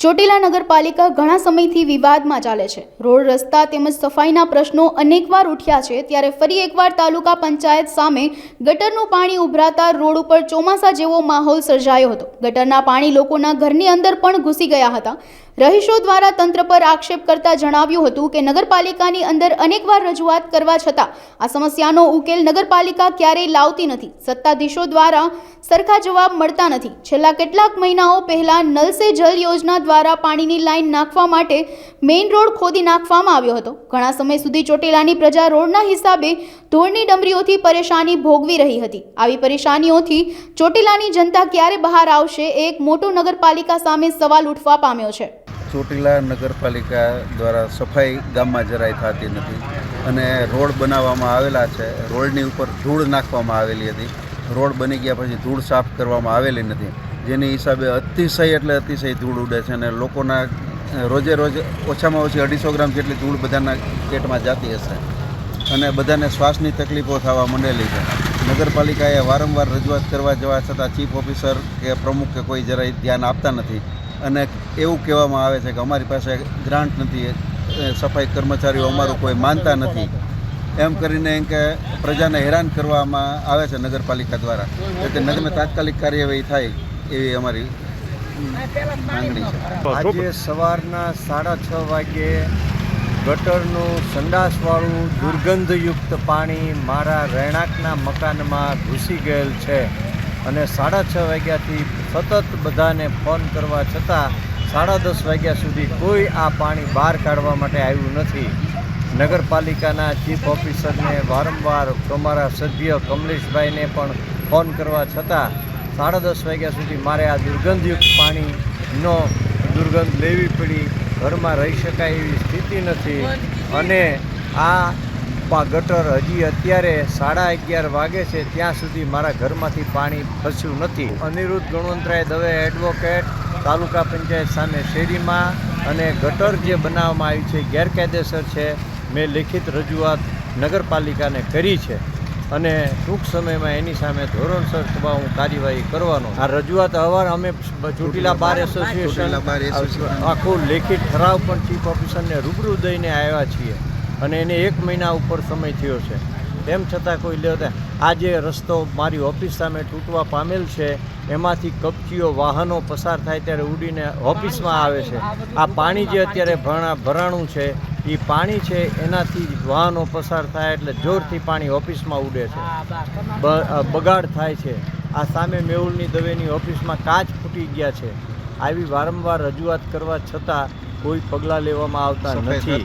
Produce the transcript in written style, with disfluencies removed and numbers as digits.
ચોટીલા નગરપાલિકા ઘણા સમયથી વિવાદમાં ચાલે છે। રોડ રસ્તા તેમજ સફાઈના પ્રશ્નો અનેકવાર ઉઠ્યા છે, ત્યારે ફરી એકવાર તાલુકા પંચાયત સામે ગટરનું પાણી ઉભરાતા રોડ ઉપર ચોમાસા જેવો માહોલ સર્જાયો હતો। ગટરના પાણી લોકોના ઘરની અંદર પણ ઘૂસી ગયા હતા। રહીશો દ્વારા તંત્ર પર આક્ષેપ કરતા જણાવ્યું હતું કે નગરપાલિકાની અંદર અનેકવાર રજૂઆત કરવા છતાં આ સમસ્યાનો ઉકેલ નગરપાલિકા ક્યારેય લાવતી નથી। સત્તાધીશો દ્વારા સરખા જવાબ મળતા નથી। છેલ્લા કેટલાક મહિનાઓ પહેલા નલ સે જલ યોજના દ્વારા પાણીની લાઈન નાખવા માટે મેઇન રોડ ખોદી નાખવામાં આવ્યો હતો। ઘણા સમય સુધી ચોટીલાની પ્રજા રોડના હિસાબે ધૂળની ડમરીઓથી પરેશાની ભોગવી રહી હતી। આવી પરેશાનીઓથી ચોટીલાની જનતા ક્યારે બહાર આવશે, એક મોટો નગરપાલિકા સામે સવાલ ઉઠવા પામ્યો છે। ચોટીલા નગરપાલિકા દ્વારા સફાઈ ગામમાં જરાય થતી નથી અને રોડ બનાવવામાં આવેલા છે, રોડની ઉપર ધૂળ નાખવામાં આવેલી હતી। રોડ બની ગયા પછી ધૂળ સાફ કરવામાં આવેલી નથી, જેની હિસાબે અતિશય એટલે અતિશય ધૂળ ઉડે છે અને લોકોના રોજે રોજ ઓછામાં ઓછી 250 ગ્રામ જેટલી ધૂળ બધાના પેટમાં જતી હશે અને બધાને શ્વાસની તકલીફો થવા માંડેલી છે। નગરપાલિકાએ વારંવાર રજૂઆત કરવા જવા છતાં ચીફ ઓફિસર કે પ્રમુખ કે કોઈ જરાય ધ્યાન આપતા નથી અને એવું કહેવામાં આવે છે કે અમારી પાસે ગ્રાન્ટ નથી, સફાઈ કર્મચારીઓ અમારું કોઈ માનતા નથી, એમ કરીને એમ કે પ્રજાને હેરાન કરવામાં આવે છે નગરપાલિકા દ્વારા। એટલે નગરને તાત્કાલિક કાર્યવાહી થાય એવી અમારી માંગણી છે। આજે સવારના 6:30 વાગ્યે ગટરનું સંડાસવાળું દુર્ગંધયુક્ત પાણી મારા રહેણાંકના મકાનમાં ઘૂસી ગયેલ છે અને 6:30 વાગ્યાથી સતત બધાને ફોન કરવા છતાં 10:30 વાગ્યા સુધી કોઈ આ પાણી બહાર કાઢવા માટે આવ્યું નથી। નગરપાલિકાના ચીફ ઓફિસરને વારંવાર તમારા સભ્ય કમલેશભાઈને પણ ફોન કરવા છતાં 10:30 વાગ્યા સુધી મારે આ દુર્ગંધયુક્ત પાણીનો દુર્ગંધ લેવી પડી। ઘરમાં રહી શકાય એવી સ્થિતિ નથી અને આ ગટર હજી અત્યારે 11:30 વાગે છે ત્યાં સુધી મારા ઘરમાંથી પાણી ખસ્યું નથી। અનિરુદ્ધ ગુણવંતરાય દવે એડવોકેટ, તાલુકા પંચાયત સામે શેરીમાં અને ગટર જે બનાવવામાં આવી છે ગેરકાયદેસર છે। મેં લેખિત રજૂઆત નગરપાલિકાને કરી છે અને ટૂંક સમયમાં એની સામે ધોરણસર હું કાર્યવાહી કરવાનો। આ રજૂઆત અવાર અમે ચોટીલા બાર એસોસિએશન આખું લેખિત ઠરાવ પણ ચીફ ઓફિસરને રૂબરૂ દઈને આવ્યા છીએ અને એને 1 મહિના ઉપર સમય થયો છે, તેમ છતાં કોઈ લેતા આ જે રસ્તો મારી ઓફિસ સામે તૂટવા પામેલ છે એમાંથી કપચીઓ વાહનો પસાર થાય ત્યારે ઉડીને ઓફિસમાં આવે છે। આ પાણી જે અત્યારે ભરાણું છે એ પાણી છે એનાથી વાહનો પસાર થાય એટલે જોરથી પાણી ઓફિસમાં ઉડે છે, બગાડ થાય છે। આ સામે મેહુલની દવેની ઓફિસમાં કાચ ફૂટી ગયા છે। આવી વારંવાર રજૂઆત કરવા છતાં કોઈ પગલાં લેવામાં આવતા નથી।